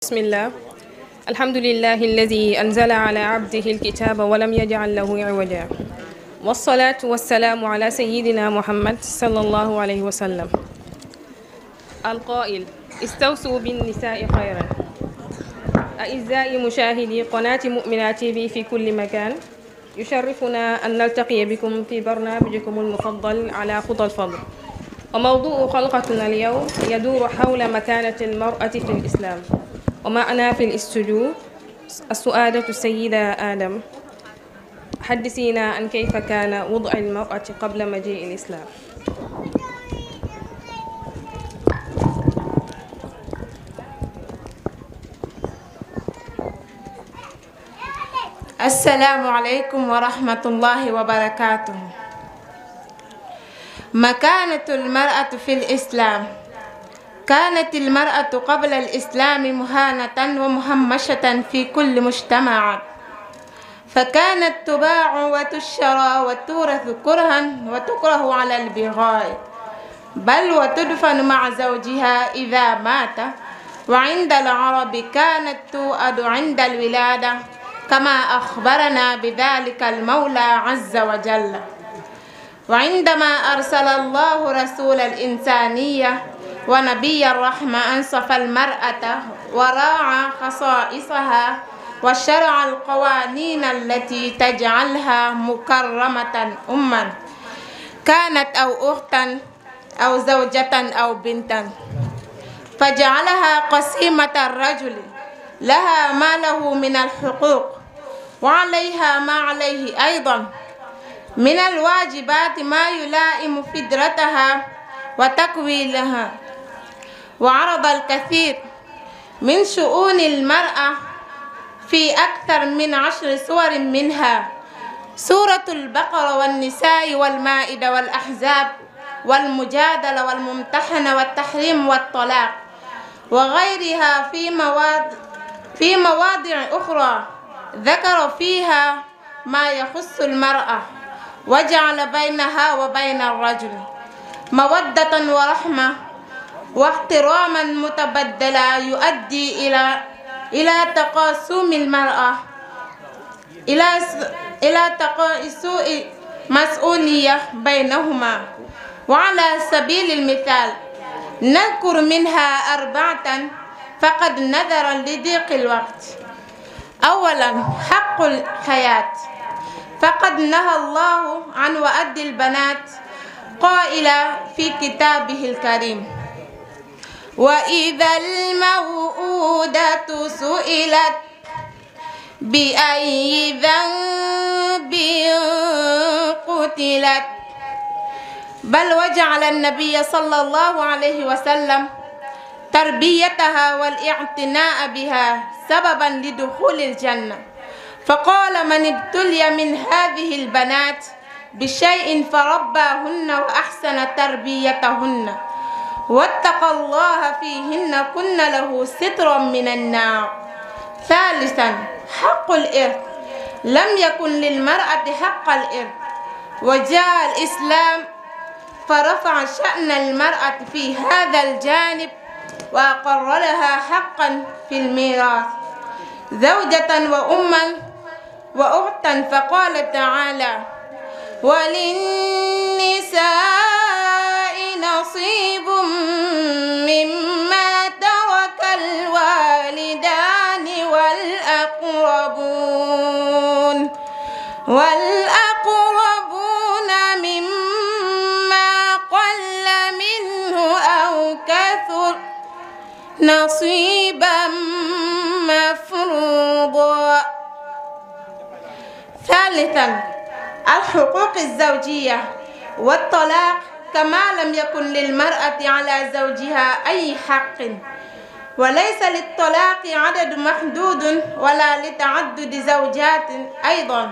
بسم الله الحمد لله الذي أنزل على عبده الكتاب ولم يجعل له عوجا والصلاة والسلام على سيدنا محمد صلى الله عليه وسلم القائل استوصوا بالنساء خيرا. أعزائي مشاهدي قناة مؤمنات TV في كل مكان، يشرفنا أن نلتقي بكم في برنامجكم المفضل على خطى الفضل. وموضوع حلقتنا اليوم يدور حول مكانة المرأة في الإسلام. ومعنا في الاستوديو السؤالة السيدة آدم، حدثينا عن كيف كان وضع المرأة قبل مجيء الإسلام. السلام عليكم ورحمة الله وبركاته. مكانة المرأة في الإسلام. كانت المرأة قبل الإسلام مهانة ومهمشة في كل مجتمع، فكانت تباع وتشترى وتورث كرها وتكره على البغاء، بل وتدفن مع زوجها إذا مات. وعند العرب كانت توأد عند الولادة، كما أخبرنا بذلك المولى عز وجل. وعندما أرسل الله رسول الإنسانية ونبي الرحمة أنصف المرأة وراعى خصائصها وشرع القوانين التي تجعلها مكرمة أما كانت أو أختا أو زوجة أو بنتا، فجعلها قسيمة الرجل، لها ما له من الحقوق وعليها ما عليه أيضا من الواجبات ما يلائم فطرتها وتكوينها. وعرض الكثير من شؤون المرأة في أكثر من 10 سور، منها سورة البقرة والنساء والمائدة والأحزاب والمجادلة والممتحنة والتحريم والطلاق وغيرها في مواضع أخرى ذكر فيها ما يخص المرأة، وجعل بينها وبين الرجل مودة ورحمة واحتراما متبادلا يؤدي إلى تقاسم المرأة إلى تقاسم مسؤولية بينهما. وعلى سبيل المثال نذكر منها 4 فقد نظرا لضيق الوقت. أولا، حق الحياة، فقد نهى الله عن وأد البنات قائلا في كتابه الكريم: وإذا الموءودة سئلت بأي ذنب قتلت. بل وجعل النبي صلى الله عليه وسلم تربيتها والاعتناء بها سببا لدخول الجنة، فقال: من ابتلي من هذه البنات بشيء فرباهن وأحسن تربيتهن واتقى الله فيهن كن له سترا من النار. ثالثا، حق الإرث، لم يكن للمرأة حق الإرث، وجاء الإسلام فرفع شأن المرأة في هذا الجانب وأقر لها حقا في الميراث، زوجة وأما وأختا، فقال تعالى: وللنساء نصيب مما ترك الوالدان والأقربون مما قل منه أو كثر نصيبا مفروضا. ثالثا، الحقوق الزوجية والطلاق، كما لم يكن للمرأة على زوجها أي حق، وليس للطلاق عدد محدود ولا لتعدد زوجات أيضا.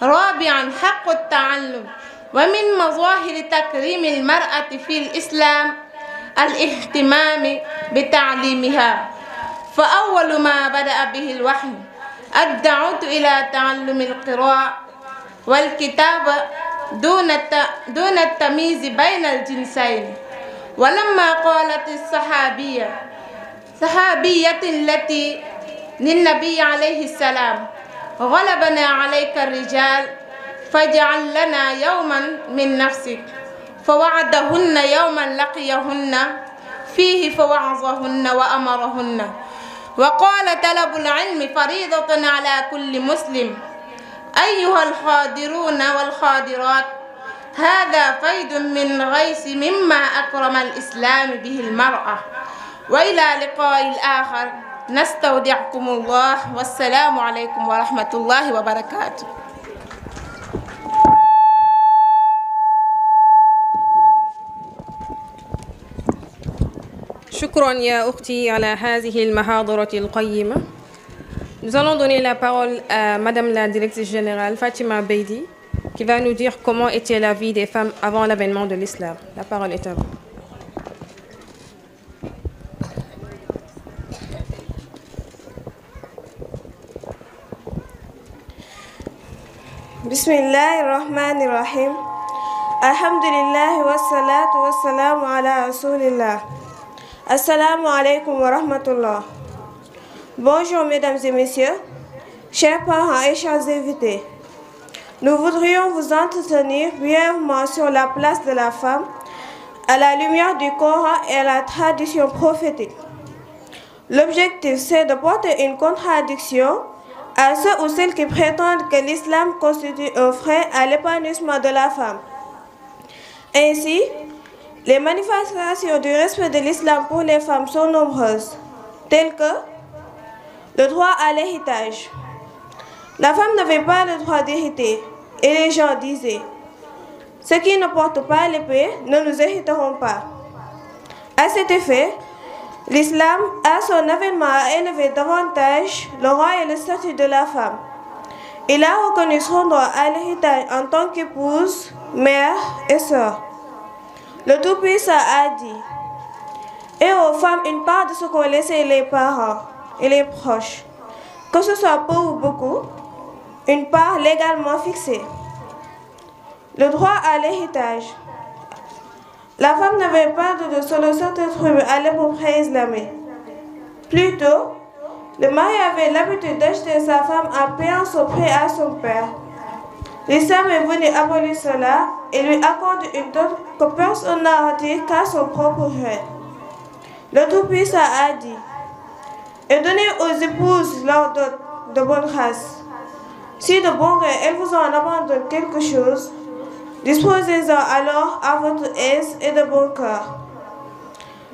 رابعا، حق التعلم، ومن مظاهر تكريم المرأة في الإسلام الاهتمام بتعليمها، فأول ما بدأ به الوحي الدعوة إلى تعلم القراءة والكتابة دون التمييز بين الجنسين. ولما قالت الصحابية صحابية التي للنبي عليه السلام: غلبنا عليك الرجال فاجعل لنا يوما من نفسك، فوعدهن يوما لقيهن فيه فوعظهن وأمرهن. وقال: طلب العلم فريضة على كل مسلم. أيها الحاضرون والحاضرات، هذا فيض من غيث مما أكرم الإسلام به المرأة. وإلى لقاء الآخر، نستودعكم الله، والسلام عليكم ورحمة الله وبركاته. شكرا يا أختي على هذه المحاضرة القيمة. Nous allons donner la parole à Madame la Directrice Générale Fatima Beidi, qui va nous dire comment était la vie des femmes avant l'avènement de l'islam. La parole est à vous. Bismillahirrahmanirrahim. Alhamdulillah wa salatu wa salamu ala rasulillah. Assalamu alaikum wa rahmatullah. Bonjour mesdames et messieurs, chers parents et chers invités. Nous voudrions vous entretenir brièvement sur la place de la femme à la lumière du Coran et à la tradition prophétique. L'objectif, c'est de porter une contradiction à ceux ou celles qui prétendent que l'islam constitue un frein à l'épanouissement de la femme. Ainsi, les manifestations du respect de l'islam pour les femmes sont nombreuses, telles que le droit à l'héritage. La femme n'avait pas le droit d'hériter, et les gens disaient: ceux qui ne portent pas l'épée ne nous hériteront pas. À cet effet, l'islam, à son avènement, a élevé davantage le rang et le statut de la femme. Il a reconnu son droit à l'héritage en tant qu'épouse, mère et sœur. Le Tout-Puissant a dit: et aux femmes une part de ce qu'ont laissé les parents et les proches, que ce soit peu ou beaucoup, une part légalement fixée. Le droit à l'héritage. La femme n'avait pas de selon certaines tribus à l'époque pré-islamique. Plutôt, le mari avait l'habitude d'acheter sa femme en payant son prêt à son père. L'islam est venu abolir cela et lui accorde une dot que personne n'a retirée qu'à son propre gré. Le Tout-Puissant a dit: et donnez aux épouses leur dot de bonne grâce. Si de bon gré elles vous en abandonnent quelque chose, disposez-en alors à votre aise et de bon cœur.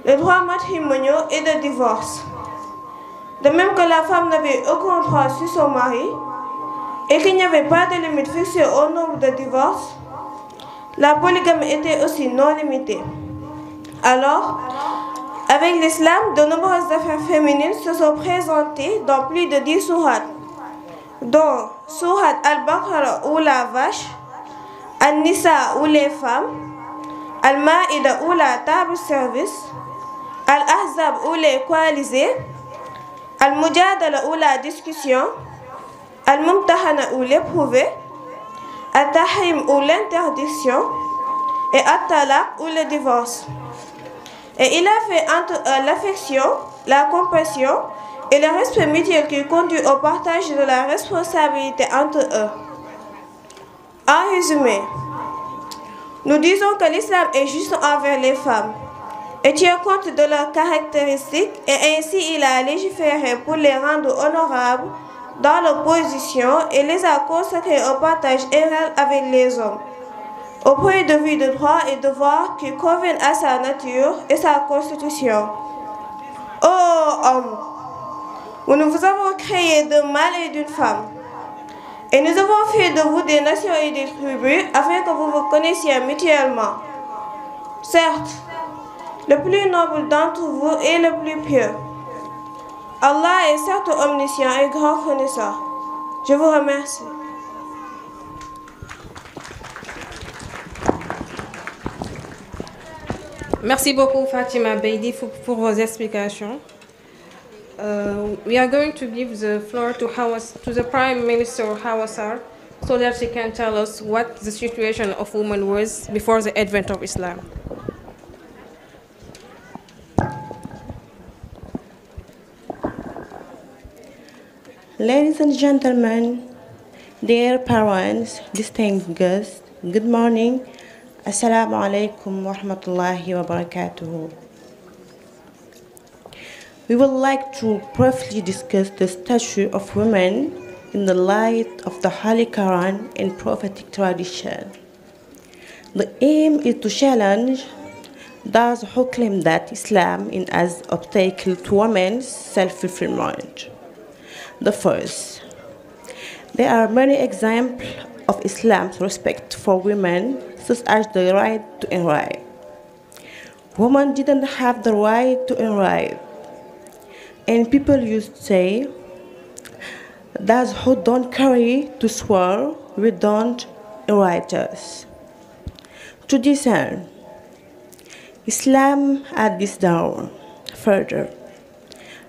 Le droit matrimonial et de divorce. De même que la femme n'avait aucun droit sur son mari et qu'il n'y avait pas de limite fixée au nombre de divorces, la polygamie était aussi non limitée. Alors, avec l'islam, de nombreuses affaires féminines se sont présentées dans plus de 10 sourates, dont Sourate Al-Baqarah ou la vache, Al-Nisa ou les femmes, Al-Ma'ida ou la table-service, Al-Ahzab ou les coalisés, Al-Mujadala ou la discussion, Al-Mumtahana ou l'éprouvé, Al-Tahrim ou l'interdiction et At-Talaq ou le divorce. Et il a fait entre eux l'affection, la compassion et le respect mutuel qui conduit au partage de la responsabilité entre eux. En résumé, nous disons que l'islam est juste envers les femmes et tient compte de leurs caractéristiques, et ainsi il a légiféré pour les rendre honorables dans leur position et les a consacrés au partage égal avec les hommes, au point de vue de droits et devoirs qui conviennent à sa nature et sa constitution. Ô homme, nous vous avons créé d'un mâle et d'une femme, et nous avons fait de vous des nations et des tribus afin que vous vous connaissiez mutuellement. Certes, le plus noble d'entre vous est le plus pieux. Allah est certes omniscient et grand connaisseur. Je vous remercie. Merci beaucoup Fatima Beidi pour vos explications. We are going to give the floor to the Prime Minister Hawa Sarr so that she can tell us what the situation of women was before the advent of Islam. Ladies and gentlemen, dear parents, distinguished guests, good morning. Assalamu alaikum wa rahmatullahi wa barakatuhu. We would like to briefly discuss the status of women in the light of the Holy Quran and prophetic tradition. The aim is to challenge those who claim that Islam is an obstacle to women's self-fulfillment. The first, there are many examples of Islam's respect for women, such as the right to enride. Women didn't have the right to enride. And people used to say, those who don't carry to swear, we don't enride us. To this end, Islam adds this down further,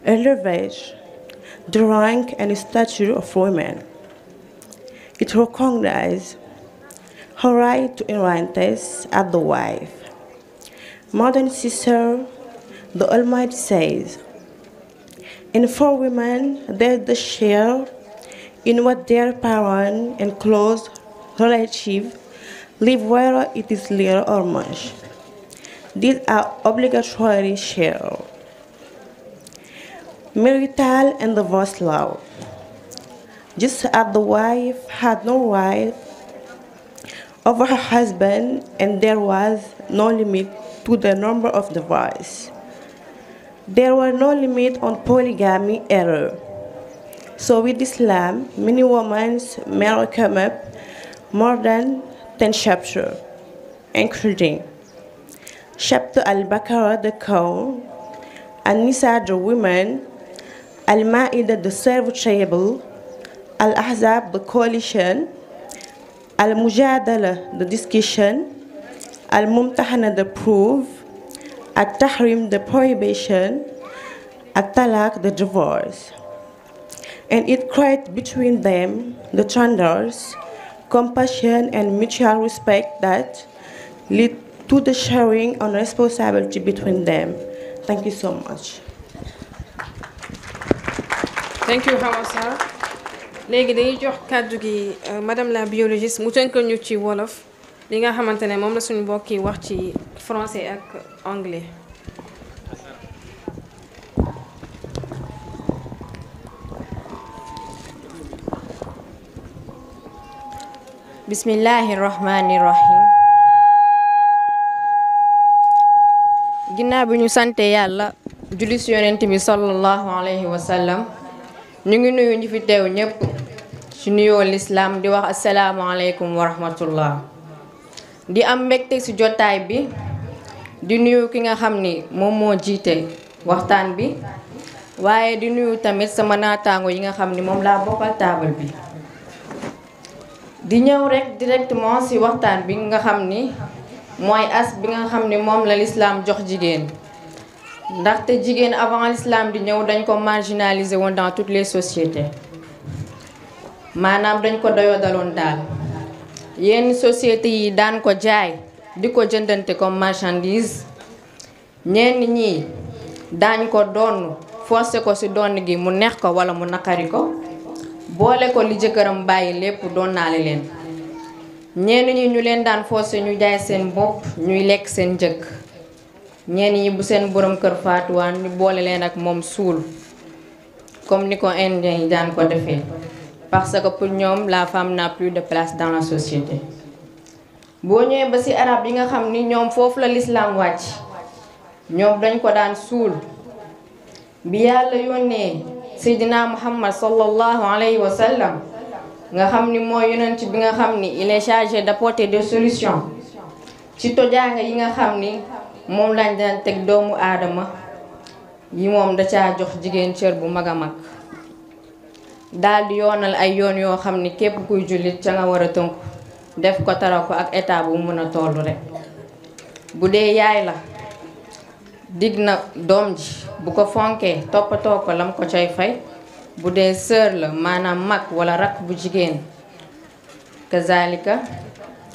elevates the rank and stature of women. It recognizes her right to inheritance as the wife. Modern sister, the Almighty says, and for women, there's the share in what their parents and close relatives live, whether it is little or much. These are obligatory share. Marital and divorce law. Just as the wife had no right over her husband and there was no limit to the number of divorces, there were no limit on polygamy either. So with Islam, many women may come up more than 10 chapters, including chapter Al-Baqarah, the Quran, An-Nisa, the women, Al-Ma'idah, the serve table, Al-Ahzab, the coalition, Al-Mujadala, the discussion, Al-Mumtahana, the proof, At-Tahrim, the prohibition, At-Talaq, the divorce. And it creates between them, the genders, compassion and mutual respect that lead to the sharing on responsibility between them. Thank you so much. Thank you, Hawa Sarr. léegi dañuy jox kàddu gi madame la biologiste mu tënkal ñu ci wolof li nga xamante ne moom la suñu mbokk yi wax ci français ak anglais. Bismillahirrahmanirrahim. Ginnaaw bi ñu sante yàlla julli ci yonent bi sallallahu alayhi wa sallam, ñu ngi nuyu ñu fi teew ñépp ci nuyoo lislaam di wax assalaamu alaykum wa rahmatullah. Di am mbégte ci jotaay bi di nuyu ki nga xam ni moom moo jiite waxtaan bi, waaye di nuyu tamit sama naataango yi nga xam ni moom laa bokkal taabal bi. Di ñëw rek directement ci waxtaan bi nga xam ni mooy as bi nga xam ni moom la l'islam jox jigéen. Ndaxte jigéen avant l'islam di ñëw dañ ko marginaliser woon dans toutes les sociétés. Maanaam dañ ko doyodaloon daal. Yenn sociétés yi daan ko jaay di ko jëndante comme marchandise. Ñenn ñi daañ ko doon forcer ko ci doon gi mu neex ko wala mu naqari ko. Boole ko li jëkkëram bàyyi lépp doon naale leen. Ñenn ñi ñu leen daan forcer ñu jaay seen bopp ñuy lekk seen njëkk. Ñenn ñi bu seen borom kër faatuwaan ñu boole leen ak moom suul comme ni ko indien yi daan ko defee parce que pour ñoom la femme n'a plus de place dans la société. Boo ñëwee ba ci arab yi nga xam ni ñoom foofu la l'islam wàcc ñoom dañ ko daan suul bi yàlla yónnee Seydina Muhammad sallallahu alayhi wa sallam nga xam ni mooy yonent bi nga xam ni il est chargé d'apporter des solutions ci tojaanga yi nga xam ni moom lañ daan teg doomu aadama yi moom da caa jox jigéen cër bu mag a mag daal di yoonal ay yoon yoo xam ni képp kuy jullit ca nga war a tënku def ko tara ko ak état bu mën a tollu rek. Bu dee yaay la dig na doom ji bu ko fonkee toppatoo ko lam ko cay fay. Bu dee sœur la maanaam mag wala rakk bu jigéen kazalika.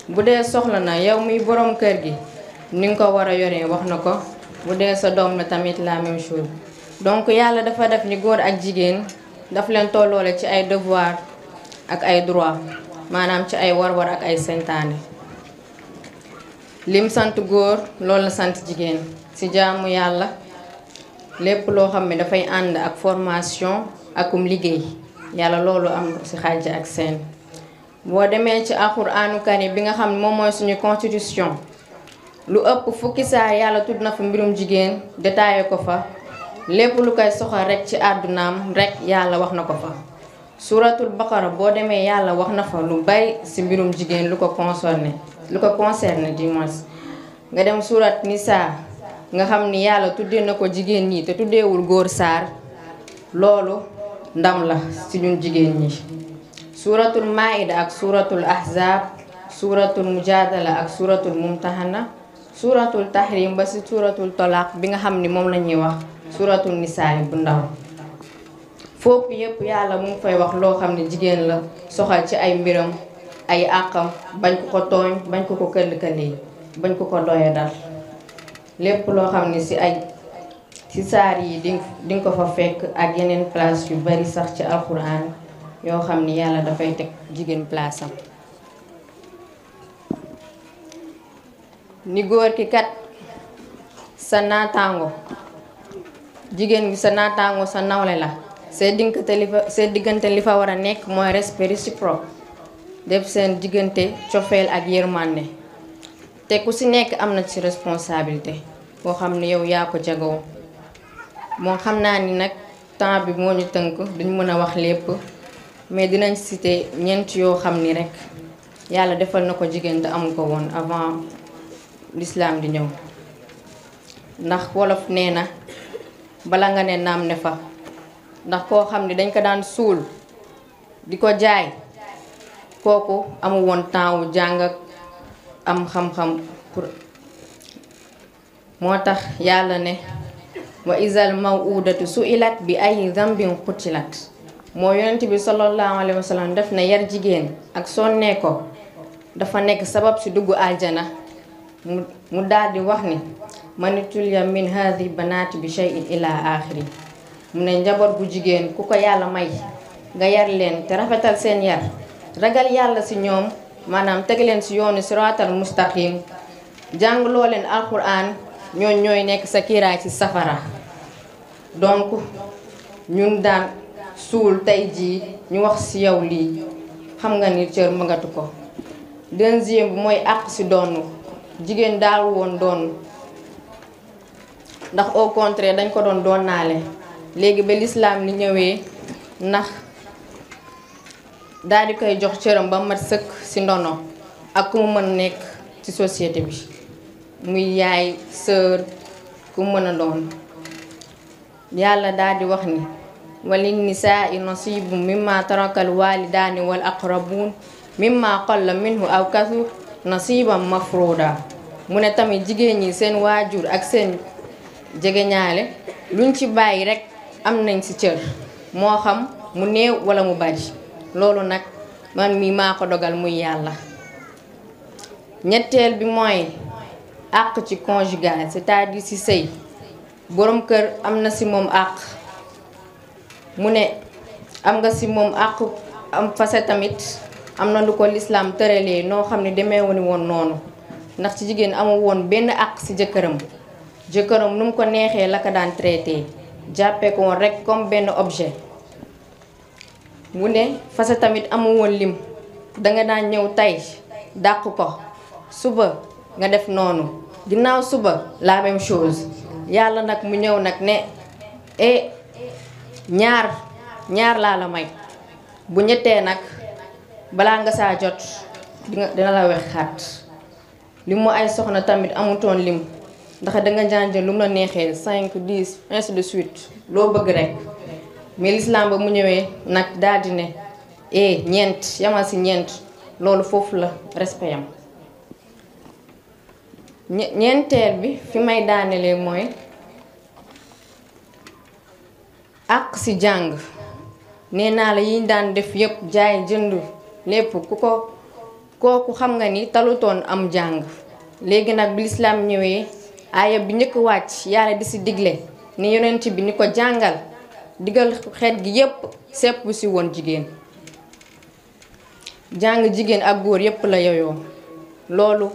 Bu dee soxla na yow muy borom kër gi ni nga ko war a yoree wax na ko. Bu dee sa doom la tamit la même chose. Donc yàlla dafa def ni góor ak jigéen daf leen tolloole ci ay devoir ak ay droit maanaam ci ay war-war ak ay santaane lim sant góor loolu la sant jigéen ci jaamu yàlla lépp loo xam ne dafay ànd ak formation akum liggéey yàlla loolu am ci xàjj ak seen boo demee ci alxuraanu karim bi nga xam ne moom mooy suñu constitution lu ëpp fukki saa yàlla tudd na fa mbirum jigéen détaillé ko fa lépp lu koy soxal rek ci àddunaam rek yàlla wax na ko fa suuratul baqara boo demee yàlla wax na fa lu bari ci mbirum jigéen lu ko concerné du moins nga dem suurat nisaa nga xam ni yàlla tuddee na ko jigéen ñi te tuddeewul góor saar loolu ndam la ci ñun jigéen ñi suuratul maida ak suuratul ahzab suuratul mujadala ak suuratul mumtahana suuratul tahrim ba ci suuratul talaq bi nga xam ni moom la ñuy wax suuratul nisaa bu ndaw foofu yépp yàlla mu ngi fay wax loo xam ne jigéen la soxal ci ay mbiram ay àqam bañ ko ko tooñ bañ ko ko këll-këlee bañ ko ko doye dal lépp loo xam ne ci saar yi di nga ko fa fekk ak yeneen place yu bari sax ci alxuraan yoo xam ni yàlla dafay teg jigéen place am ni góor ki kat sa naataango jigéen gi sa naataango sa nawle la seen diggante li fa war a nekk mooy respect réciproque def seen diggante cofeel ak yërmande te ku ci nekk am na ci responsabilité boo xam ne yow yaa ko jagoo moo xam naa ni nag temps bi moo ñu tënk duñ mën a wax lépp mais dinañ citer ñeent yoo xam ni rek yàlla defal na ko jigéen te amu ko woon avant l'islam di ñëw ndax wolof nee na bala nga ne naam ne fa ndax koo xam ni dañ ko daan suul di ko jaay kooku amu woon temps wu jàng ak am xam-xam pour moo tax yàlla ne wa izal mawudatu su'ilat bi ay zambin qutilat moo yonent bi sallallahu alayhi wa sallam def na yar jigéen ak sonnee ko dafa nekk sabab ci dugg aljana mu daldi wax ni manitulia min hadhi banaati bi shay'in ila axiri mu ne njaboot bu jigéen ku ko yàlla may nga yar leen te rafetal seen yar ragal yàlla ci ñoom maanaam teg leen ci yoonu siraatal mustaqim jàng loo leen alquran ñooy nekk sa kiiraay ci safara donc ñun daan suul tey jii ñu wax ci yow lii xam nga ni cër magatu ko deuxième bi mooy àq ci doonu jigéen daal woon doonu ndax au contraire dañ ko doon doonaale léegi ba l'islam li ñëwee ndax daal di koy jox cëram ba mat sëkk ci ndono ak ku mu mën nekk ci société bi muy yaay sœur ku mën a doon yàlla daal di wax ni walin nisaa'i nasiibu mimma tarakal walidaani wal aqrabuun mimma qalla minhu aw kasur nasiiban mafruuda mu ne tamit jigéen ñi seen waajur ak seen jegeñaale luñ ci bàyyi rekk am nañ ci cër moo xam mu néew walla mu bari loolu nag man mi maa ko dogal muy yàlla ñetteel bi mooy àq ci conjugal c'est-à-dire ci sëy boroom kër am na ci moom àq mu ne am nga ci moom àq am fase tamit am na lu ko lislaam tëralee noo xam ne demeewuñu woon noonu ndax ci jigéen amul woon benn àq ci jëkkëram nu mu ko neexee la ko daan traité jàppee ko woon rekk comme benn objet mu ne fase tamit amul woon lim danga daan ñëw tey dàq ko suba nga def noonu ginnaaw suba la même chose yàlla nag mu ñëw nag ne ñaar laa la may bu ñettee nag balaa nga saa jot dina la wex xaat li mu ay soxna tamit amutoon lim ndax danga jànje lu mu la neexee 5 10 ainsi de suite loo bëgg rekk mais l'islam ba mu ñëwee nag daldi ne ñeent yamal ci ñeent loolu foofu la respect yam ñeenteel bi fi may daanelee mooy àq ci jàng nee naa la yiñ daan def yépp jaay jënd lépp kooku xam nga ni talutoon am jàng léegi nag bi lislaam ñëwee aaya bi njëkk wàcc yàlla di ci digle ni yonent bi ni ko jàngal digal xeet gi yépp sepp si woon jigéen. jàng jigéen ak góor yépp la yoyoo loolu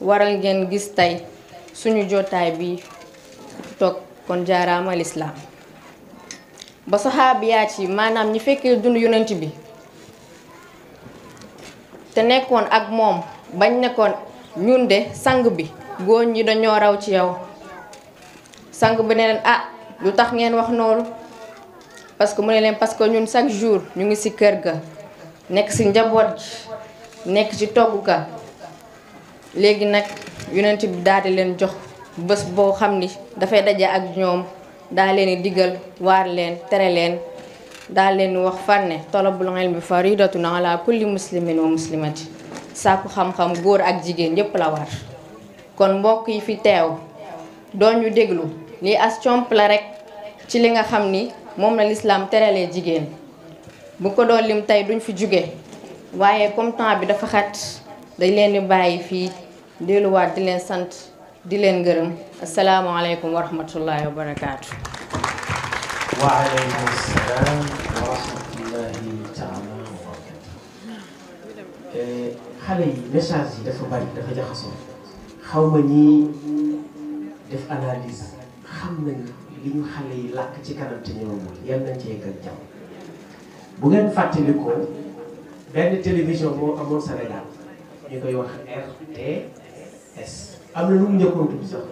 waral ngeen gis tey suñu jotaay bi toog kon jaaraama lislaam ba saxaabiyaat yi maanaam ñi fekkee dund yonent bi te nekkoon ak moom bañ nekkoon ñun de sang bi góor ñi dañoo raw ci yow sang bi ne leen ah lu tax ngeen wax noonu parce que mu ne leen parce que ñun chaque jour ñu ngi ci kër ga nekk ci njaboot gi nekk ci togg ka léegi nag yonent bi daal di leen jox bés boo xam ni dafay daje ak ñoom daal leen digal waar leen tere leen daal leen wax fànne talabul ilmi faridatun ala kulli muslimin wa muslimati sàkku xam-xam góor ak jigéen yépp la war. kon mbokk yi fi teew doon ñu déglu lii as comp la rekk ci li nga xam ni moom la lislaam teralee jigéen bu ko doon lim tey duñ fi jóge waaye comme temps bi dafa xat dañ leen di bàyyi fii delluwaat di leen sant di leen gërëm asalaamaaleykum wa rahmatullahi wa barakaatu. waaleykum salaam wa rahmatullahi taala wa barakatu. xale yi message yi dafa bari dafa jaxasoo xaw ma ñii def analyse xam nañu li ñu xale yi làkk ci kanam te ñëwagul yal nañ cee gën jàmm. bu ngeen fàttalikoo benn télévision moo amoon Sénégal ñu koy wax RTS am na lu mu njëkkoon tudd sax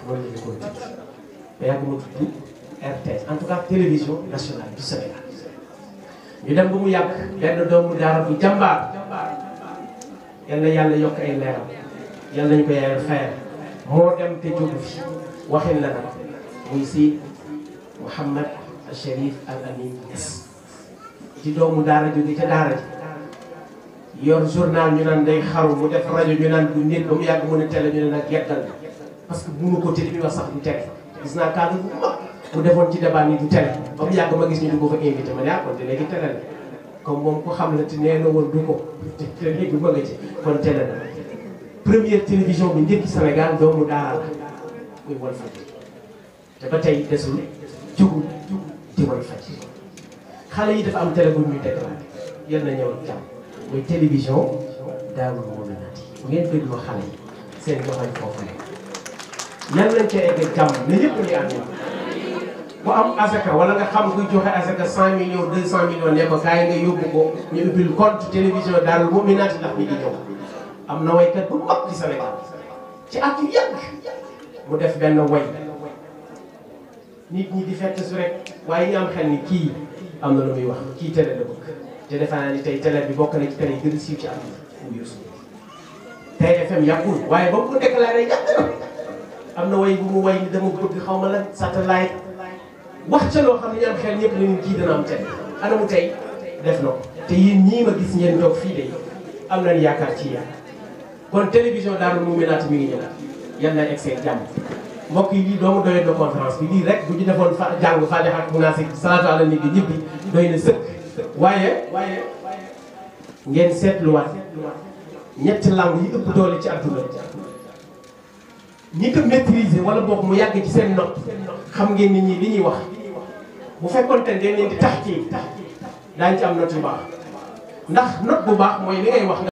loolu la ñu ko tudd mais yàgg ma tudd RTS en tout cas télévision nationale du Sénégal ñu dem ba mu yàgg benn doomu daara bu jàmbaar yal na yàlla yokk ay leeram yal nañu ko yaayal fayal moo dem te jógu fi waxin la nag muy si Mouhamed Chérif Al Amin Niass ci doomu daara jóge ca daara ji yor journal ñu naan day xaru mu def rajo ñu naan du nit ba mu yàgg mu ne télé ñu ne nag yeddal parce que bu mu ko télé bi wax sax du télé gis naa cadre bu mag mu defoon ci débat ni du télé ba mu yàgg ma gis ñu du ko fa invité ma ne ah kon te léegi télé la comme moom ko xam la te nee na woon du ko te léegi ma nga ci kon télé la première télévision bi njëkk Sénégal doomu daara la muy Walfadjri te ba tey desul jógul di Walfadjri xale yi dafa am télé bu ñuy déclaré yal na ñëw ak jàmm muy télévision Daarul Muminaati bu ngeen dégloo xale yi seen joxañ foofu ne yal nañ ca egg jàmm ne ñëpp ñu ànd ku am asaka wala nga xam kuy joxe asaka 100 millions 200 millions ne ko kaay nga yóbbu ko ñu ubbil compte télévision Daarul Muminaati ndax mi ngi ñëw am na waykat bu mag ci Sénégal ci at yu yàgg mu def benn way nit ñi di fett su rek waaye ñu am xel ni kii am na lu muy wax kii télé la bëgg te defe naa ni tey télé bi bokk na ci télé yi gën a siiw ci àdduna mu Youssou TFM yàggul waaye ba mu ko déclaré yàgg na am na way bu mu way ni dama bëgg xaw ma lan satellite wax ca loo xam ne ñu am xel ñëpp ne kii dana am télé anamu tey def na ko te yéen ñii ma gis ngeen toog fii de am nañu yaakaar ci yéen kon télévision Daarul Muminaati mi ngi ñëw yal na egg seen jàmm mbokk yi lii doomu doyoon na conférence bi lii rek bu ñu defoon jàng Faatiha ak munaasik salaatu ala nabi ñibbi doy na sëkk waaye ngeen seetluwaat ñetti langue yi ëpp doole ci àdduna ñi ko maîtriser wala boog mu yàgg ci seen nopp xam ngeen nit ñi li ñuy wax bu fekkoon te dañ leen di tax ci daañu ci am note yu baax ndax note bu baax mooy li ngay wax